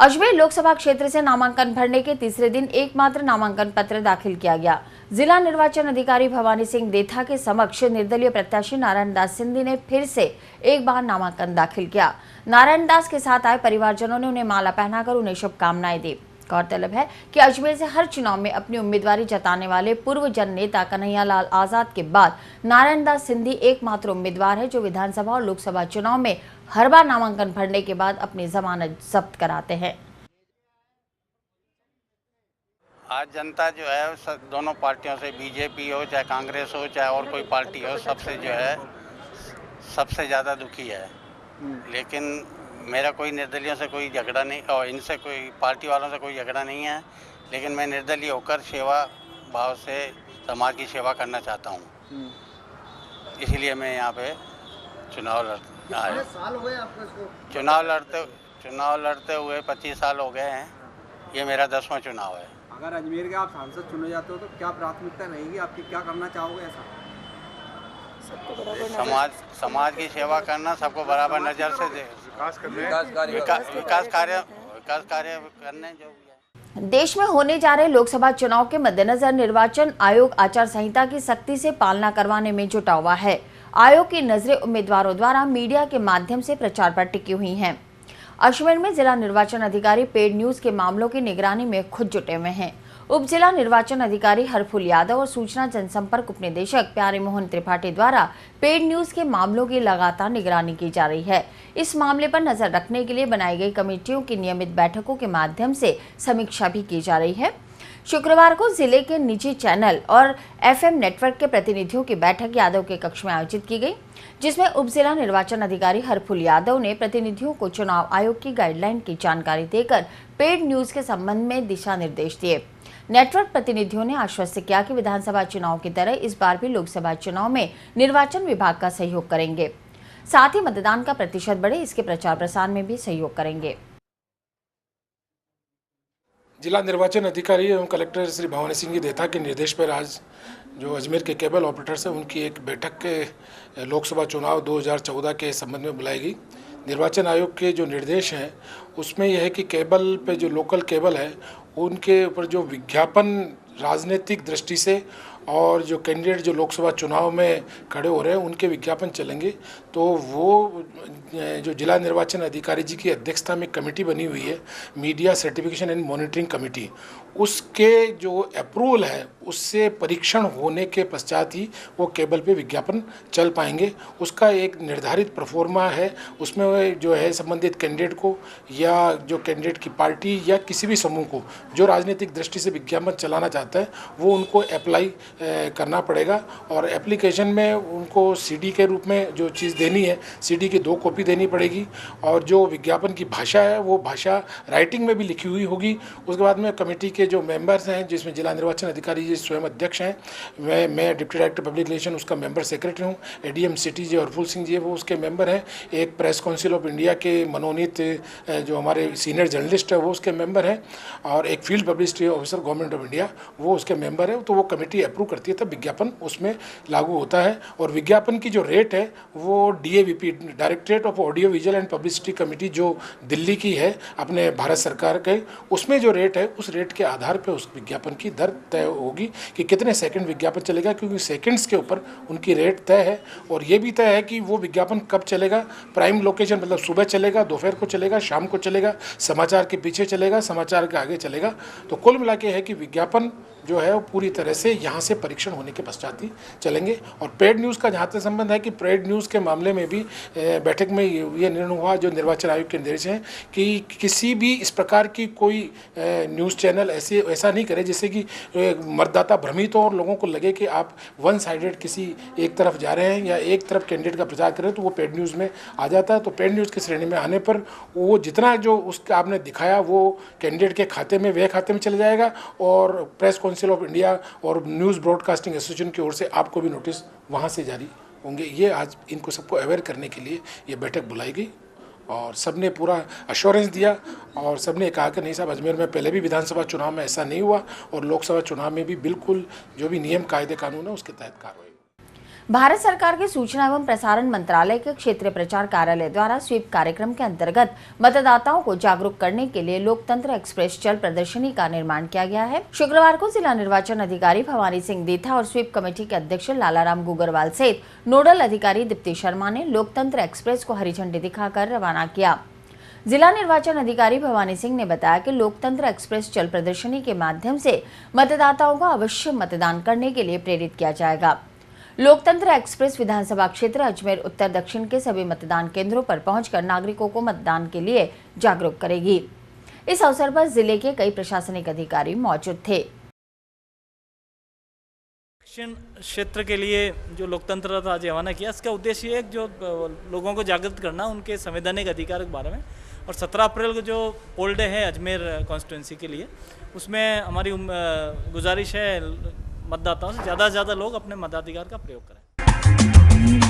अजमेर लोकसभा क्षेत्र से नामांकन भरने के तीसरे दिन एकमात्र नामांकन पत्र दाखिल किया गया। जिला निर्वाचन अधिकारी भवानी सिंह देथा के समक्ष निर्दलीय प्रत्याशी नारायण दास सिंधी ने फिर से एक बार नामांकन दाखिल किया। नारायण दास के साथ आए परिवारजनों ने उन्हें माला पहनाकर उन्हें शुभकामनाएं दी। गौरतलब है कि अजमेर से हर चुनाव में अपनी उम्मीदवारी जताने वाले पूर्व जन नेता कन्हैयालाल आजाद के बाद नारायण दास सिंधी एकमात्र उम्मीदवार है जो विधानसभा और लोकसभा चुनाव में हर बार नामांकन भरने के बाद अपनी जमानत जब्त कराते हैं। आज जनता जो है दोनों पार्टियों से, बीजेपी हो चाहे कांग्रेस हो चाहे और कोई पार्टी हो, सबसे जो है सबसे ज़्यादा दुखी है। लेकिन मेरा कोई निर्दलियों से कोई झगड़ा नहीं और इनसे कोई पार्टी वालों से कोई झगड़ा नहीं है, लेकिन मैं निर्दलीय होकर सेवा भाव से समाज की सेवा करना चाहता हूँ। इसलिए मैं यहाँ पे चुनाव लड़ता साल हो गए आपको इसको? चुनाव लड़ते हुए 25 साल हो गए हैं। ये मेरा 10वां चुनाव है। अगर अजमेर के आप सांसद चुने जाते हो तो क्या प्राथमिकता रहेगी आपकी, क्या करना चाहोगे? ऐसा समाज की सेवा करना, सबको बराबर नज़र से विकास कार्य करने जो भी है। देश में होने जा रहे लोकसभा चुनाव के मद्देनजर निर्वाचन आयोग आचार संहिता की सख्ती से पालना करवाने में जुटा हुआ है। आयोग की नजरें उम्मीदवारों द्वारा मीडिया के माध्यम से प्रचार पर टिकी हुई हैं। अजमेर में जिला निर्वाचन अधिकारी पेड न्यूज के मामलों की निगरानी में खुद जुटे हुए हैं। उप जिला निर्वाचन अधिकारी हरफुल यादव और सूचना जनसंपर्क उप निदेशक प्यारे मोहन त्रिपाठी द्वारा पेड न्यूज के मामलों की लगातार निगरानी की जा रही है। इस मामले पर नजर रखने के लिए बनाई गई कमेटियों की नियमित बैठकों के माध्यम से समीक्षा भी की जा रही है। शुक्रवार को जिले के निजी चैनल और FM नेटवर्क के प्रतिनिधियों की बैठक यादव के कक्ष में आयोजित की गई, जिसमें उप जिला निर्वाचन अधिकारी हरफुल यादव ने प्रतिनिधियों को चुनाव आयोग की गाइडलाइन की जानकारी देकर पेड न्यूज के संबंध में दिशा निर्देश दिए। नेटवर्क प्रतिनिधियों ने आश्वस्त किया कि विधानसभा चुनाव की तरह इस बार भी लोकसभा चुनाव में निर्वाचन विभाग का सहयोग करेंगे, साथ ही मतदान का प्रतिशत बढ़े इसके प्रचार प्रसार में भी सहयोग करेंगे। जिला निर्वाचन अधिकारी एवं कलेक्टर श्री भवानी सिंह देथा के निर्देश पर आज जो अजमेर के केबल ऑपरेटर्स हैं उनकी एक बैठक के लोकसभा चुनाव 2014 के संबंध में बुलाई गई। निर्वाचन आयोग के जो निर्देश हैं उसमें यह है कि केबल पे जो लोकल केबल है उनके ऊपर जो विज्ञापन राजनीतिक दृष्टि से और जो कैंडिडेट जो लोकसभा चुनाव में खड़े हो रहे हैं उनके विज्ञापन चलेंगे, तो वो जो जिला निर्वाचन अधिकारी जी की अध्यक्षता में कमेटी बनी हुई है, media certification and monitoring committee, उसके जो अप्रूवल है उससे परीक्षण होने के पश्चात ही वो केबल पे विज्ञापन चल पाएंगे। उसका एक निर्धारित प्रोफॉर्मा है, उसमें जो है संबंधित कैंडिडेट को या जो कैंडिडेट की पार्टी या किसी भी समूह को जो राजनीतिक दृष्टि से विज्ञापन चलाना चाहता है वो उनको अप्लाई करना पड़ेगा और एप्लीकेशन में उनको CD के रूप में जो चीज़ देनी है, CD की 2 कॉपी देनी पड़ेगी और जो विज्ञापन की भाषा है वो भाषा राइटिंग में भी लिखी हुई होगी। उसके बाद में कमेटी के जो मेंबर्स हैं जिसमें जिला निर्वाचन अधिकारी जी स्वयं अध्यक्ष हैं, मैं डिप्टी डायरेक्टर पब्लिक रिलेशन उसका मेंबर सेक्रेटरी हूँ, ADM सिटी जी हरफुल सिंह जी वो उसके मेंबर हैं, एक प्रेस काउंसिल ऑफ इंडिया के मनोनीत जो हमारे सीनियर जर्नलिस्ट है वो उसके मेंबर हैं और एक field publicity officer government of India वो उसके मेंबर है। तो वो कमेटी अप्रूव करती है तब विज्ञापन उसमें लागू होता है और विज्ञापन की जो रेट है वो DAVP directorate of audio visual and publicity committee जो दिल्ली की है अपने भारत सरकार के, उसमें जो रेट है उस रेट के आधार पर उस विज्ञापन की दर तय होगी कि कितने सेकंड विज्ञापन चलेगा, क्योंकि सेकंड्स के ऊपर उनकी रेट तय है। और ये भी तय है कि वो विज्ञापन कब चलेगा, प्राइम लोकेशन मतलब सुबह चलेगा, दोपहर को चलेगा, शाम को चलेगा, समाचार के पीछे चलेगा, समाचार के आगे चलेगा। तो कुल मिला के है कि विज्ञापन जो है वो पूरी तरह से यहाँ से परीक्षण होने के पश्चात ही चलेंगे। और पेड न्यूज़ का जहाँ तक संबंध है कि पेड न्यूज़ के मामले में भी बैठक में ये निर्णय हुआ जो निर्वाचन आयोग के निर्देश हैं कि किसी भी इस प्रकार की कोई न्यूज़ चैनल ऐसा नहीं करे जिससे कि मतदाता भ्रमित हो और लोगों को लगे कि आप वन साइडेड किसी एक तरफ जा रहे हैं या एक तरफ कैंडिडेट का प्रचार करें, तो वो पेड न्यूज़ में आ जाता है। तो पेड न्यूज़ की श्रेणी में आने पर वो जितना जो उसका आपने दिखाया वो कैंडिडेट के खाते में वे खाते में चले जाएगा और प्रेस काउंसिल ऑफ इंडिया और न्यूज़ ब्रॉडकास्टिंग एसोसिएशन की ओर से आपको भी नोटिस वहाँ से जारी होंगे। ये आज इनको सबको अवेयर करने के लिए ये बैठक बुलाई गई और सबने पूरा अश्योरेंस दिया और सबने कहा कि नहीं साहब, अजमेर में पहले भी विधानसभा चुनाव में ऐसा नहीं हुआ और लोकसभा चुनाव में भी बिल्कुल जो भी नियम कायदे कानून है उसके तहत कार्रवाई। भारत सरकार के सूचना एवं प्रसारण मंत्रालय के क्षेत्रीय प्रचार कार्यालय द्वारा स्वीप कार्यक्रम के अंतर्गत मतदाताओं को जागरूक करने के लिए लोकतंत्र एक्सप्रेस चल प्रदर्शनी का निर्माण किया गया है। शुक्रवार को जिला निर्वाचन अधिकारी भवानी सिंह देथा और स्वीप कमेटी के अध्यक्ष लालाराम गुगरवाल सहित नोडल अधिकारी दीप्ति शर्मा ने लोकतंत्र एक्सप्रेस को हरी झंडी दिखाकर रवाना किया। जिला निर्वाचन अधिकारी भवानी सिंह ने बताया कि लोकतंत्र एक्सप्रेस चल प्रदर्शनी के माध्यम से मतदाताओं को अवश्य मतदान करने के लिए प्रेरित किया जाएगा। लोकतंत्र एक्सप्रेस विधानसभा क्षेत्र अजमेर उत्तर दक्षिण के सभी मतदान केंद्रों पर पहुंचकर नागरिकों को मतदान के लिए जागरूक करेगी। इस अवसर पर जिले के कई प्रशासनिक अधिकारी मौजूद थे। दक्षिण क्षेत्र के लिए जो लोकतंत्र आज रवाना किया, इसका उद्देश्य है जो लोगों को जागृत करना उनके संवैधानिक अधिकार के बारे में। और 17 अप्रैल को जो पोल डे है अजमेर कॉन्स्टिट्यूंसी के लिए, उसमें हमारी गुजारिश है मतदाताओं से ज़्यादा लोग अपने मताधिकार का प्रयोग करें।